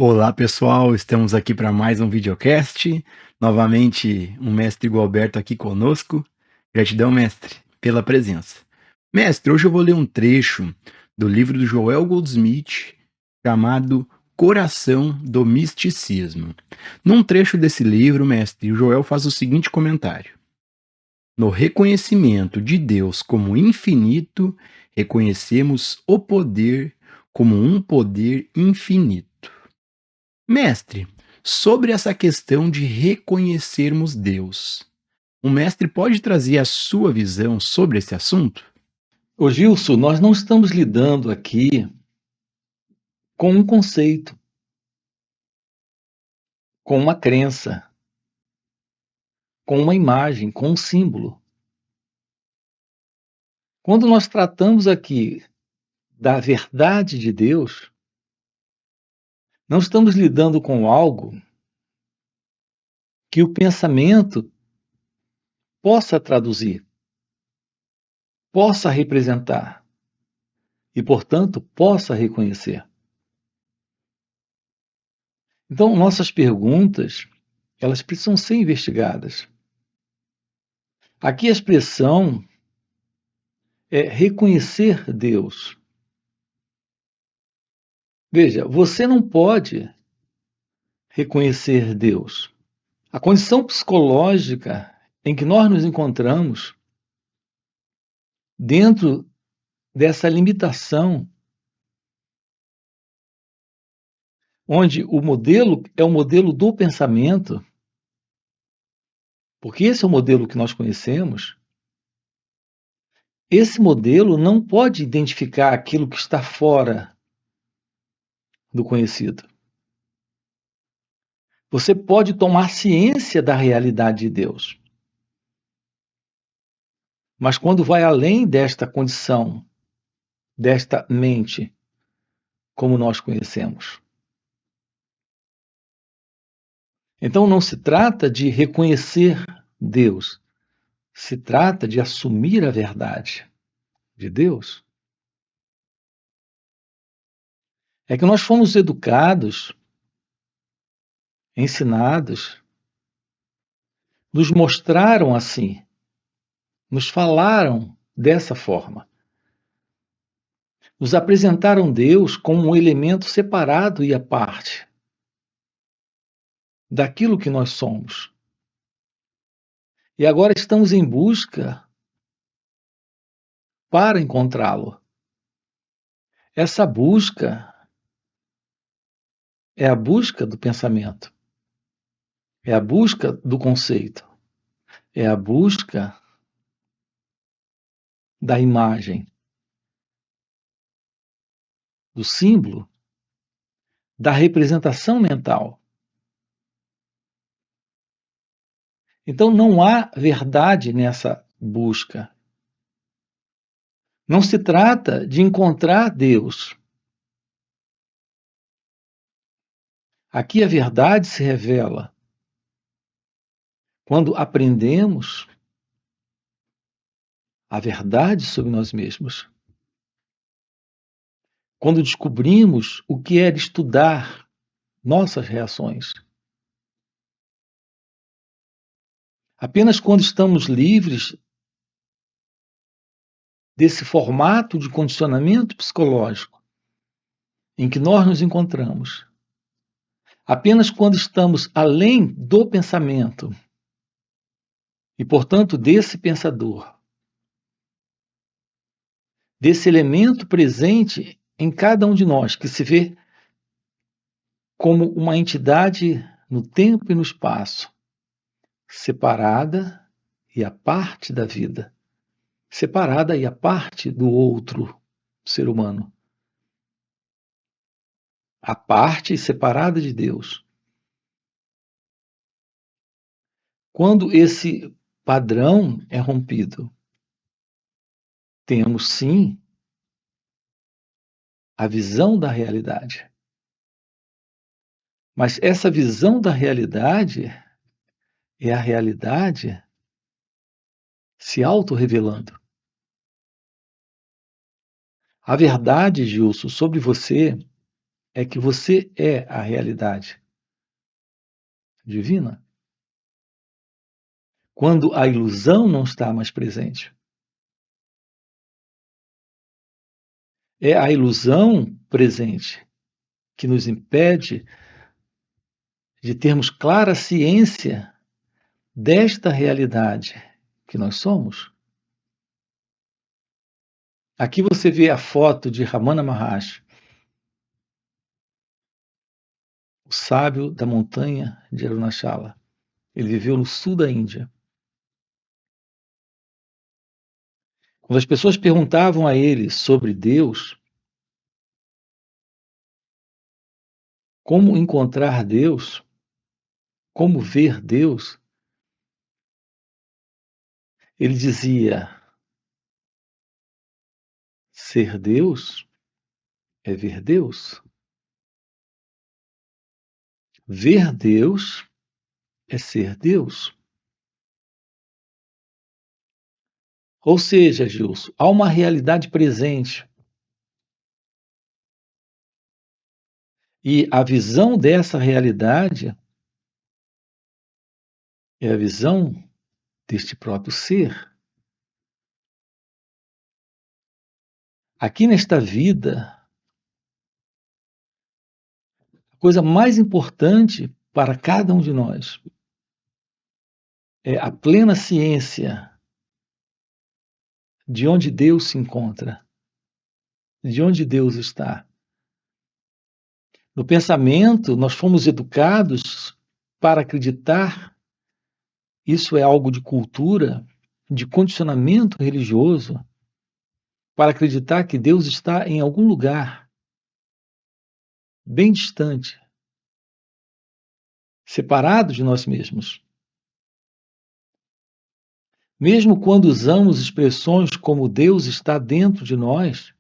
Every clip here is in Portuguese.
Olá pessoal, estamos aqui para mais um videocast. Novamente, um mestre Gualberto aqui conosco. Gratidão, mestre, pela presença. Mestre, hoje eu vou ler um trecho do livro do Joel Goldsmith chamado Coração do Misticismo. Num trecho desse livro, mestre, o Joel faz o seguinte comentário: no reconhecimento de Deus como infinito, reconhecemos o poder como um poder infinito. Mestre, sobre essa questão de reconhecermos Deus, o mestre pode trazer a sua visão sobre esse assunto? Ô Gilson, nós não estamos lidando aqui com um conceito, com uma crença, com uma imagem, com um símbolo. Quando nós tratamos aqui da verdade de Deus, não estamos lidando com algo que o pensamento possa traduzir, possa representar e, portanto, possa reconhecer. Então, nossas perguntas, elas precisam ser investigadas. Aqui a expressão é reconhecer Deus. Veja, você não pode reconhecer Deus. A condição psicológica em que nós nos encontramos, dentro dessa limitação, onde o modelo é o modelo do pensamento, porque esse é o modelo que nós conhecemos, esse modelo não pode identificar aquilo que está fora do conhecido. Você pode tomar ciência da realidade de Deus, mas quando vai além desta condição, desta mente, como nós conhecemos. Então não se trata de reconhecer Deus, se trata de assumir a verdade de Deus. É que nós fomos educados, ensinados, nos mostraram assim, nos falaram dessa forma. Nos apresentaram Deus como um elemento separado e à parte daquilo que nós somos. E agora estamos em busca para encontrá-lo. Essa busca é a busca do pensamento, é a busca do conceito, é a busca da imagem, do símbolo, da representação mental. Então não há verdade nessa busca. Não se trata de encontrar Deus. Aqui a verdade se revela quando aprendemos a verdade sobre nós mesmos. Quando descobrimos o que é estudar nossas reações. Apenas quando estamos livres desse formato de condicionamento psicológico em que nós nos encontramos, apenas quando estamos além do pensamento e, portanto, desse pensador, desse elemento presente em cada um de nós, que se vê como uma entidade no tempo e no espaço, separada e à parte da vida, separada e à parte do outro ser humano, à parte e separada de Deus. Quando esse padrão é rompido, temos sim a visão da realidade. Mas essa visão da realidade é a realidade se autorrevelando. A verdade, Gilson, sobre você é que você é a realidade divina. Quando a ilusão não está mais presente. É a ilusão presente que nos impede de termos clara ciência desta realidade que nós somos. Aqui você vê a foto de Ramana Maharshi, o sábio da montanha de Arunachala. Ele viveu no sul da Índia. Quando as pessoas perguntavam a ele sobre Deus, como encontrar Deus, como ver Deus, ele dizia: ser Deus é ver Deus. Ver Deus é ser Deus. Ou seja, Gilson, há uma realidade presente. E a visão dessa realidade é a visão deste próprio ser. Aqui nesta vida, a coisa mais importante para cada um de nós é a plena ciência de onde Deus se encontra, de onde Deus está. No pensamento, nós fomos educados para acreditar, isso é algo de cultura, de condicionamento religioso, para acreditar que Deus está em algum lugar, bem distante, separado de nós mesmos. Mesmo quando usamos expressões como Deus está dentro de nós,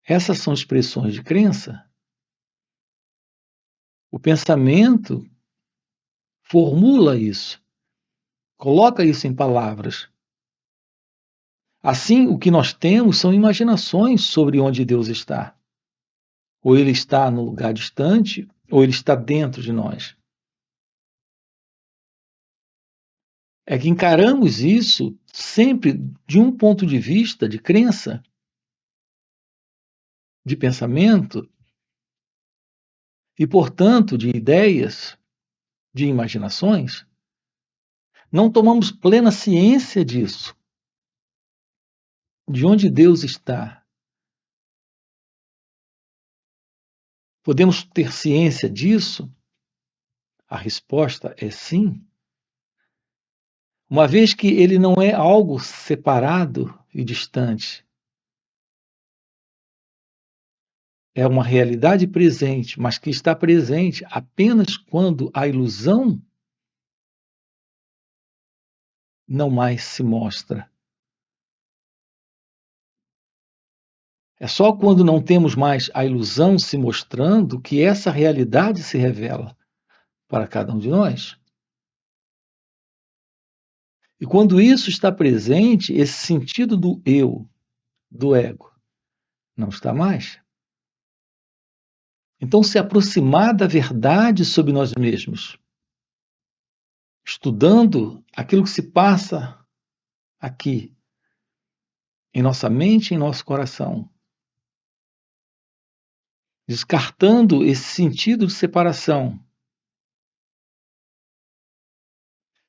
essas são expressões de crença. O pensamento formula isso, coloca isso em palavras. Assim, o que nós temos são imaginações sobre onde Deus está. Ou ele está no lugar distante, ou ele está dentro de nós. É que encaramos isso sempre de um ponto de vista de crença, de pensamento e, portanto, de ideias, de imaginações. Não tomamos plena ciência disso, de onde Deus está. Podemos ter ciência disso? A resposta é sim. Uma vez que ele não é algo separado e distante. É uma realidade presente, mas que está presente apenas quando a ilusão não mais se mostra. É só quando não temos mais a ilusão se mostrando que essa realidade se revela para cada um de nós. E quando isso está presente, esse sentido do eu, do ego, não está mais. Então, se aproximar da verdade sobre nós mesmos, estudando aquilo que se passa aqui, em nossa mente e em nosso coração, descartando esse sentido de separação,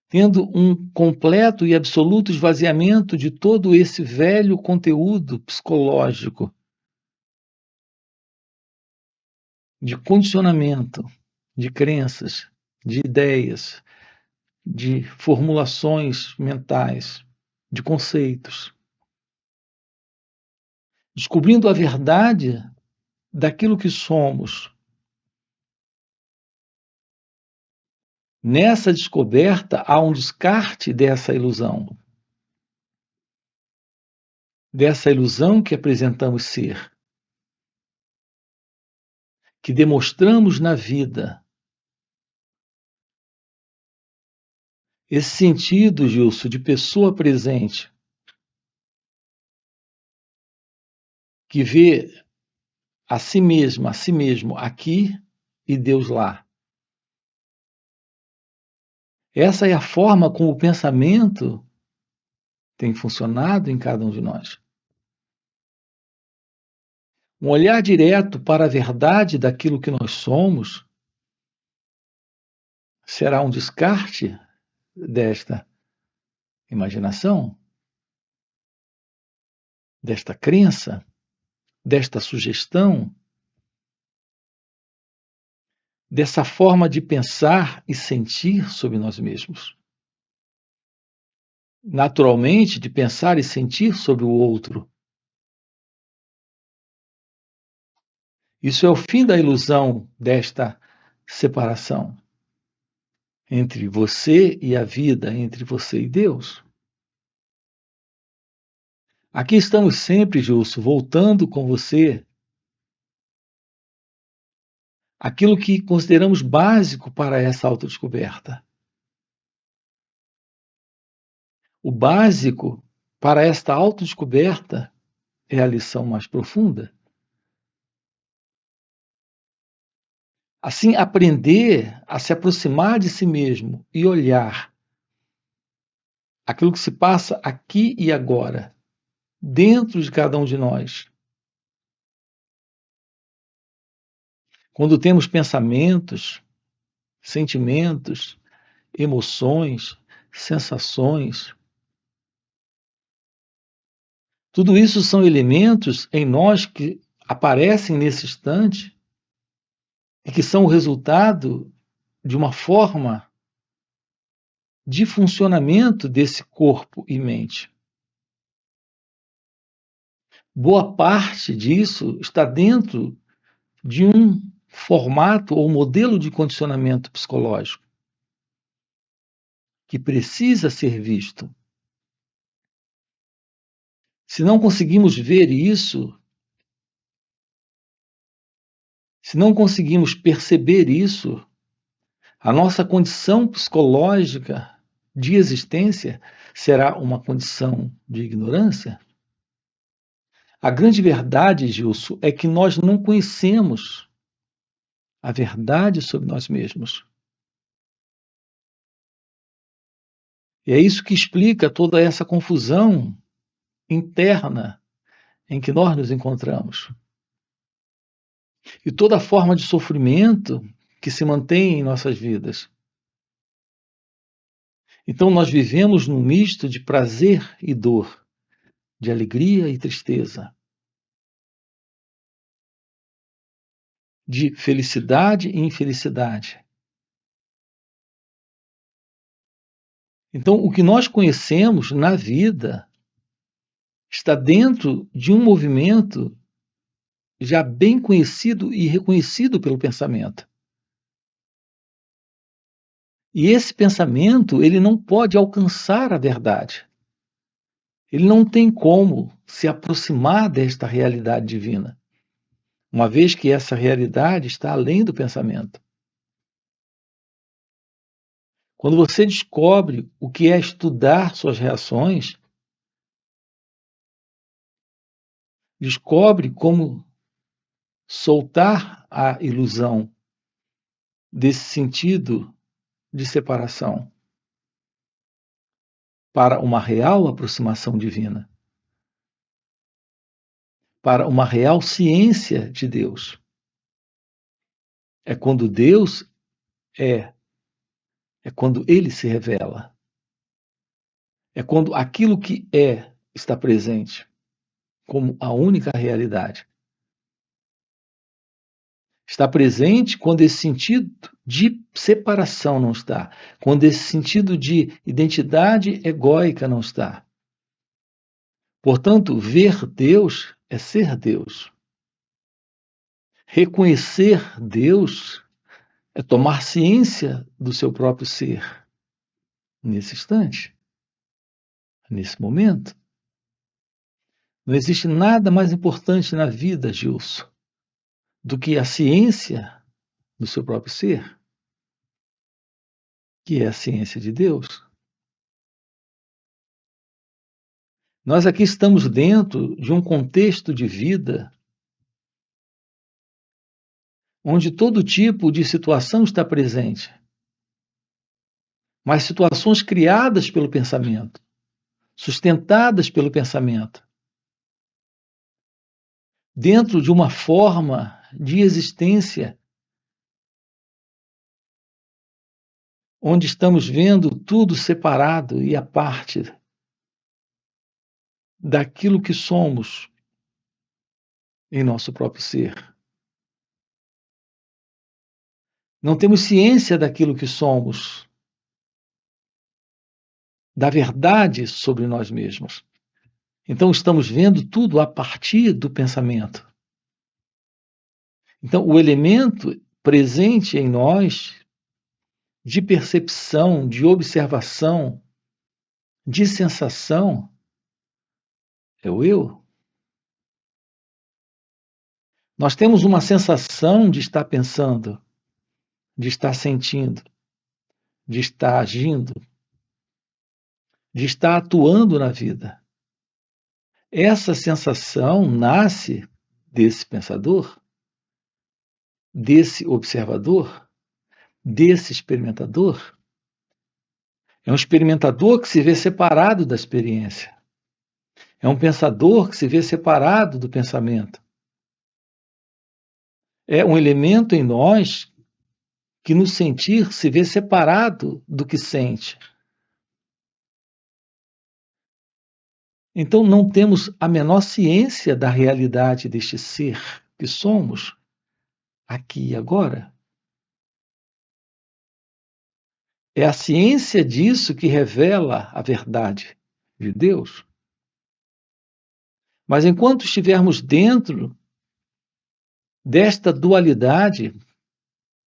tendo um completo e absoluto esvaziamento de todo esse velho conteúdo psicológico, de condicionamento, de crenças, de ideias, de formulações mentais, de conceitos. Descobrindo a verdade daquilo que somos. Nessa descoberta há um descarte dessa ilusão que apresentamos ser, que demonstramos na vida. Esse sentido, Gilson, de pessoa presente, que vê a si mesma, a si mesmo aqui e Deus lá. Essa é a forma como o pensamento tem funcionado em cada um de nós. Um olhar direto para a verdade daquilo que nós somos será um descarte desta imaginação, desta crença, desta sugestão, dessa forma de pensar e sentir sobre nós mesmos. Naturalmente, de pensar e sentir sobre o outro. Isso é o fim da ilusão desta separação entre você e a vida, entre você e Deus. Aqui estamos sempre, Gilson, voltando com você aquilo que consideramos básico para essa autodescoberta. O básico para esta autodescoberta é a lição mais profunda. Assim, aprender a se aproximar de si mesmo e olhar aquilo que se passa aqui e agora, dentro de cada um de nós. Quando temos pensamentos, sentimentos, emoções, sensações, tudo isso são elementos em nós que aparecem nesse instante e que são o resultado de uma forma de funcionamento desse corpo e mente. Boa parte disso está dentro de um formato ou modelo de condicionamento psicológico que precisa ser visto. Se não conseguimos ver isso, se não conseguimos perceber isso, a nossa condição psicológica de existência será uma condição de ignorância. A grande verdade, Gilson, é que nós não conhecemos a verdade sobre nós mesmos. E é isso que explica toda essa confusão interna em que nós nos encontramos. E toda forma de sofrimento que se mantém em nossas vidas. Então nós vivemos num misto de prazer e dor, de alegria e tristeza, de felicidade e infelicidade. Então o que nós conhecemos na vida está dentro de um movimento já bem conhecido e reconhecido pelo pensamento. E esse pensamento, ele não pode alcançar a verdade. Ele não tem como se aproximar desta realidade divina, uma vez que essa realidade está além do pensamento. Quando você descobre o que é estudar suas reações, descobre como soltar a ilusão desse sentido de separação para uma real aproximação divina, para uma real ciência de Deus. É quando Deus é quando Ele se revela. É quando aquilo que é está presente como a única realidade. Está presente quando esse sentido de separação não está, quando esse sentido de identidade egóica não está. Portanto, ver Deus é ser Deus. Reconhecer Deus é tomar ciência do seu próprio ser nesse instante, nesse momento. Não existe nada mais importante na vida, Gilson, do que a ciência do seu próprio ser, que é a ciência de Deus. Nós aqui estamos dentro de um contexto de vida onde todo tipo de situação está presente, mas situações criadas pelo pensamento, sustentadas pelo pensamento, dentro de uma forma de existência onde estamos vendo tudo separado e à parte daquilo que somos em nosso próprio ser. Não temos ciência daquilo que somos, da verdade sobre nós mesmos. Então, estamos vendo tudo a partir do pensamento. Então, o elemento presente em nós de percepção, de observação, de sensação é o eu. Nós temos uma sensação de estar pensando, de estar sentindo, de estar agindo, de estar atuando na vida. Essa sensação nasce desse pensador, desse observador, desse experimentador. É um experimentador que se vê separado da experiência. É um pensador que se vê separado do pensamento. É um elemento em nós que, no sentir, se vê separado do que sente. Então, não temos a menor ciência da realidade deste ser que somos, aqui e agora. É a ciência disso que revela a verdade de Deus. Mas enquanto estivermos dentro desta dualidade,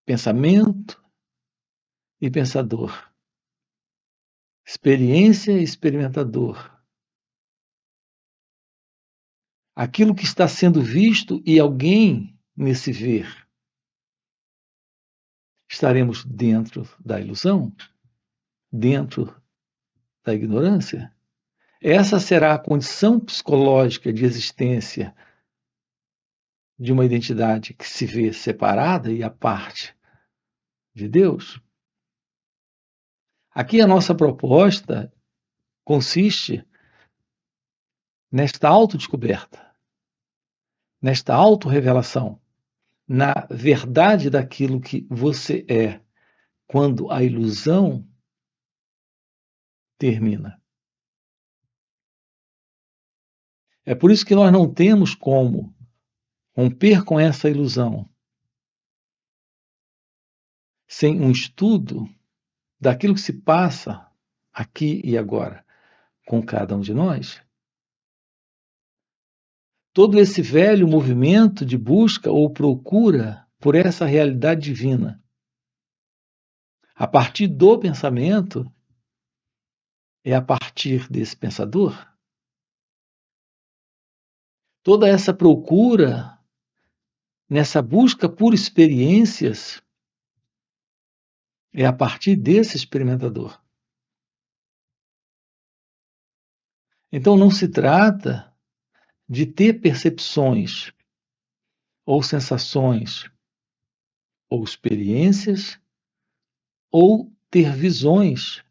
pensamento e pensador, experiência e experimentador, aquilo que está sendo visto e alguém nesse ver, estaremos dentro da ilusão, dentro da ignorância. Essa será a condição psicológica de existência de uma identidade que se vê separada e à parte de Deus. Aqui a nossa proposta consiste nesta autodescoberta, nesta autorrevelação, na verdade daquilo que você é, quando a ilusão termina. É por isso que nós não temos como romper com essa ilusão sem um estudo daquilo que se passa aqui e agora com cada um de nós. Todo esse velho movimento de busca ou procura por essa realidade divina, a partir do pensamento, é a partir desse pensador. Toda essa procura, nessa busca por experiências, é a partir desse experimentador. Então não se trata de ter percepções, ou sensações, ou experiências, ou ter visões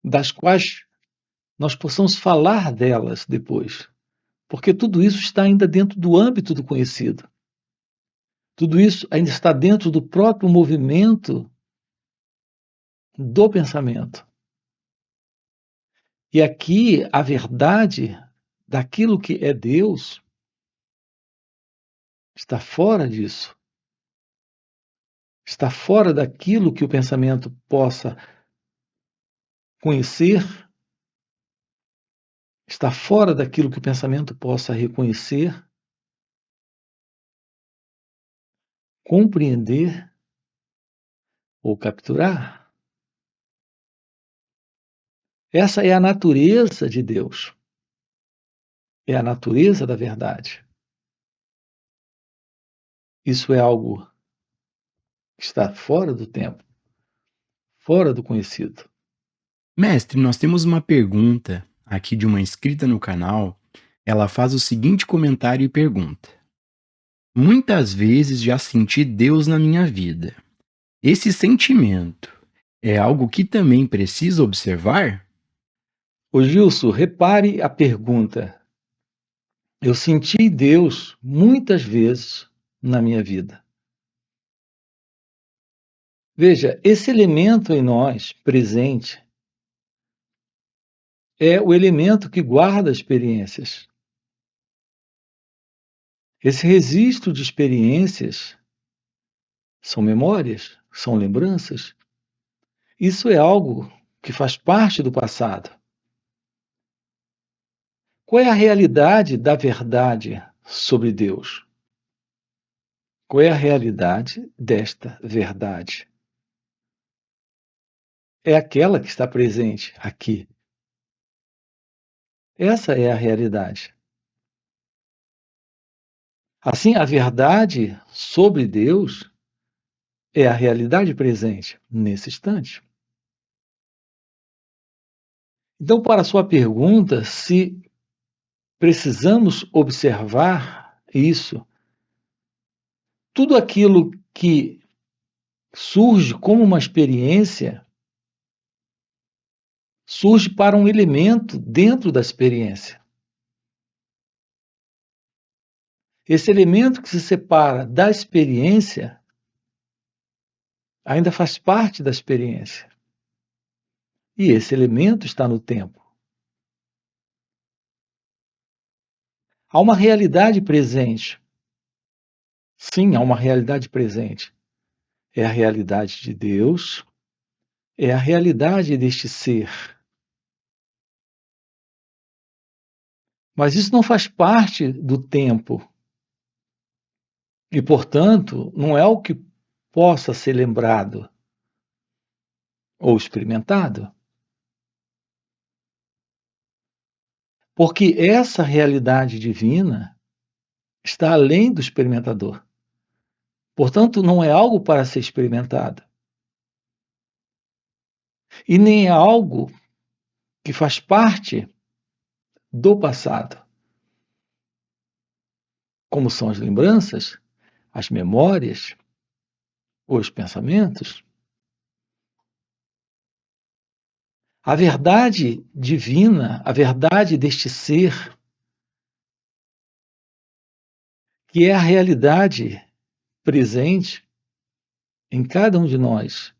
das quais nós possamos falar delas depois, porque tudo isso está ainda dentro do âmbito do conhecido. Tudo isso ainda está dentro do próprio movimento do pensamento. E aqui a verdade daquilo que é Deus está fora disso. Está fora daquilo que o pensamento possa conhecer, está fora daquilo que o pensamento possa reconhecer, compreender ou capturar. Essa é a natureza de Deus. É a natureza da verdade. Isso é algo que está fora do tempo, fora do conhecido. Mestre, nós temos uma pergunta aqui de uma inscrita no canal. Ela faz o seguinte comentário e pergunta: Muitas vezes já senti Deus na minha vida. Esse sentimento é algo que também precisa observar? Ô Gilson, repare a pergunta. Eu senti Deus muitas vezes na minha vida. Veja, esse elemento em nós, presente, é o elemento que guarda experiências. Esse registro de experiências são memórias, são lembranças. Isso é algo que faz parte do passado. Qual é a realidade da verdade sobre Deus? Qual é a realidade desta verdade? É aquela que está presente aqui. Essa é a realidade. Assim, a verdade sobre Deus é a realidade presente nesse instante. Então, para a sua pergunta, se precisamos observar isso, tudo aquilo que surge como uma experiência surge para um elemento dentro da experiência. Esse elemento que se separa da experiência ainda faz parte da experiência. E esse elemento está no tempo. Há uma realidade presente. Sim, há uma realidade presente. É a realidade de Deus, é a realidade deste ser. Mas isso não faz parte do tempo. E, portanto, não é o que possa ser lembrado ou experimentado. Porque essa realidade divina está além do experimentador. Portanto, não é algo para ser experimentado. E nem é algo que faz parte do passado, como são as lembranças, as memórias, os pensamentos. A verdade divina, a verdade deste ser, que é a realidade presente em cada um de nós,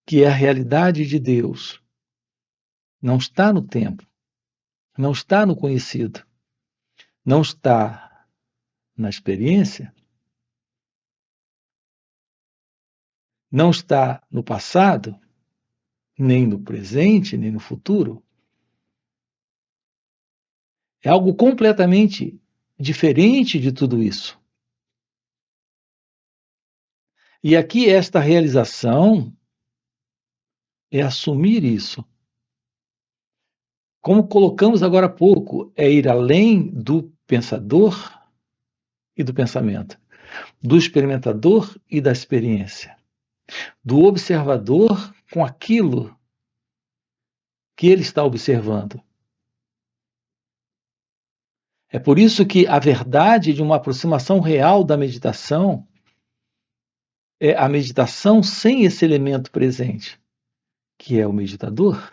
que é a realidade de Deus, não está no tempo, não está no conhecido, não está na experiência, não está no passado, nem no presente, nem no futuro. É algo completamente diferente de tudo isso. E aqui esta realização é assumir isso. Como colocamos agora há pouco, é ir além do pensador e do pensamento, do experimentador e da experiência, do observador com aquilo que ele está observando. É por isso que a verdade de uma aproximação real da meditação é a meditação sem esse elemento presente, que é o meditador.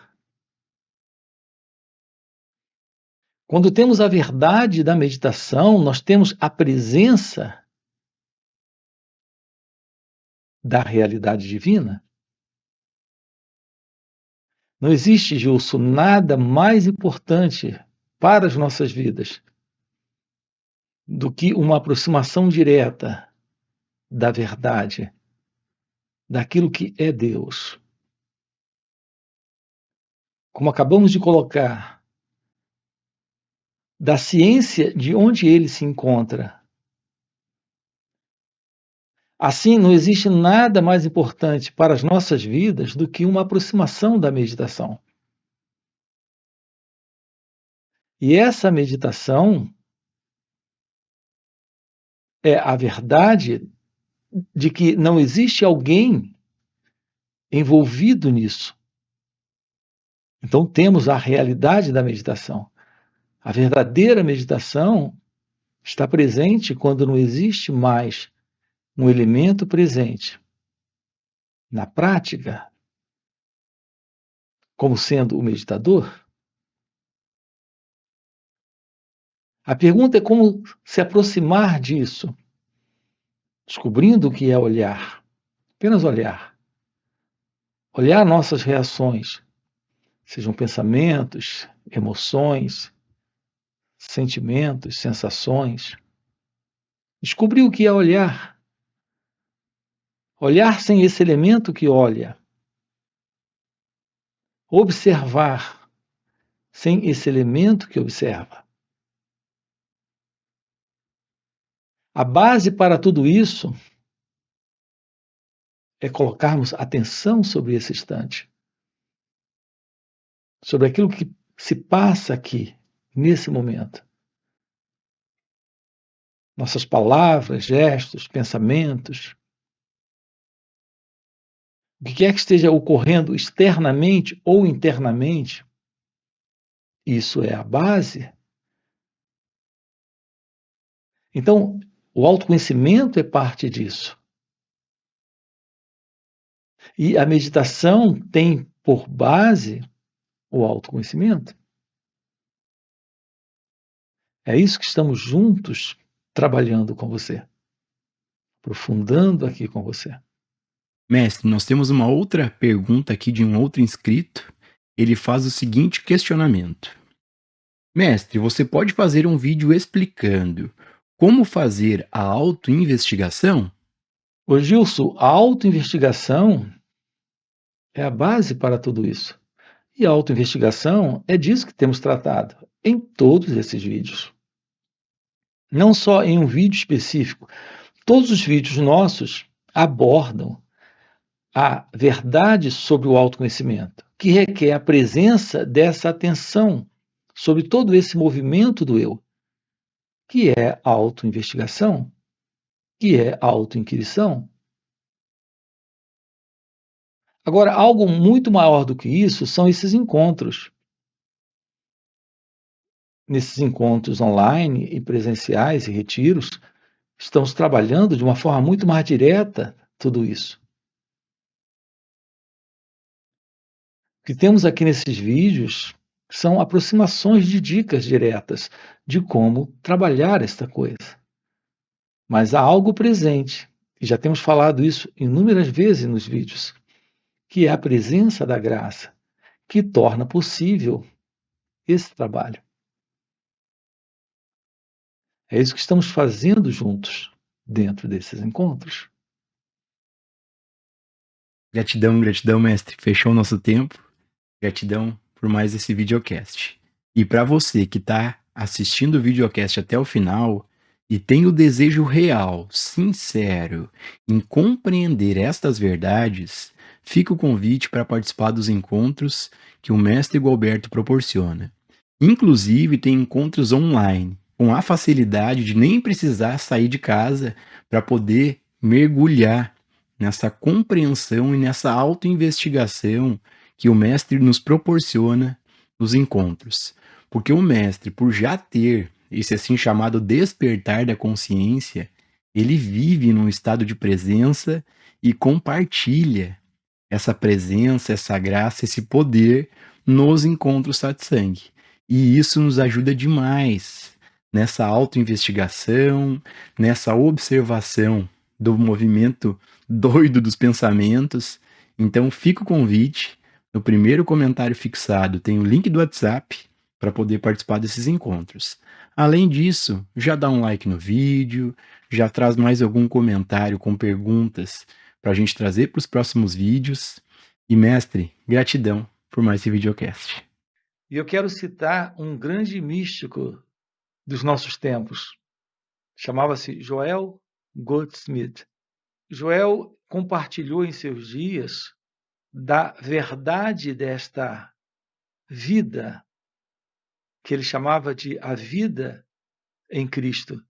Quando temos a verdade da meditação, nós temos a presença da realidade divina. Não existe, Gilson, nada mais importante para as nossas vidas do que uma aproximação direta da verdade, daquilo que é Deus. Como acabamos de colocar, da ciência de onde ele se encontra. Assim, não existe nada mais importante para as nossas vidas do que uma aproximação da meditação. E essa meditação é a verdade de que não existe alguém envolvido nisso. Então, temos a realidade da meditação. A verdadeira meditação Está presente quando não existe mais um elemento presente. Na prática, como sendo o meditador, a pergunta é como se aproximar disso, descobrindo o que é olhar, apenas olhar. Olhar nossas reações, sejam pensamentos, emoções, sentimentos, sensações. Descobrir o que é olhar. Olhar sem esse elemento que olha. Observar sem esse elemento que observa. A base para tudo isso é colocarmos atenção sobre esse instante, sobre aquilo que se passa aqui, nesse momento. Nossas palavras, gestos, pensamentos, o que quer que esteja ocorrendo externamente ou internamente, isso é a base. Então, o autoconhecimento é parte disso. E a meditação tem por base o autoconhecimento. É isso que estamos juntos trabalhando com você, aprofundando aqui com você. Mestre, nós temos uma outra pergunta aqui de um outro inscrito. Ele faz o seguinte questionamento: Mestre, você pode fazer um vídeo explicando como fazer a autoinvestigação? Ô Gilson, a autoinvestigação é a base para tudo isso. E a autoinvestigação é disso que temos tratado em todos esses vídeos. Não só em um vídeo específico. Todos os vídeos nossos abordam a verdade sobre o autoconhecimento, que requer a presença dessa atenção sobre todo esse movimento do eu, que é a autoinvestigação, que é a autoinquirição. Agora, algo muito maior do que isso são esses encontros. Nesses encontros online e presenciais e retiros, estamos trabalhando de uma forma muito mais direta tudo isso. O que temos aqui nesses vídeos são aproximações de dicas diretas de como trabalhar esta coisa. Mas há algo presente, e já temos falado isso inúmeras vezes nos vídeos, que é a presença da graça, que torna possível esse trabalho. É isso que estamos fazendo juntos dentro desses encontros. Gratidão, gratidão, mestre. Fechou o nosso tempo. Gratidão por mais esse videocast. E para você que está assistindo o videocast até o final e tem o desejo real, sincero, em compreender estas verdades, fica o convite para participar dos encontros que o mestre Gualberto proporciona. Inclusive, tem encontros online, com a facilidade de nem precisar sair de casa para poder mergulhar nessa compreensão e nessa autoinvestigação que o mestre nos proporciona nos encontros. Porque o mestre, por já ter esse assim chamado despertar da consciência, ele vive num estado de presença e compartilha essa presença, essa graça, esse poder nos encontros satsang. E isso nos ajuda demais nessa autoinvestigação, nessa observação do movimento doido dos pensamentos. Então fica o convite. No primeiro comentário fixado tem o link do WhatsApp para poder participar desses encontros. Além disso, já dá um like no vídeo, já traz mais algum comentário com perguntas para a gente trazer para os próximos vídeos. E mestre, gratidão por mais esse videocast. E eu quero citar um grande místico dos nossos tempos. Chamava-se Joel Goldsmith. Joel compartilhou em seus dias da verdade desta vida, que ele chamava de a vida em Cristo.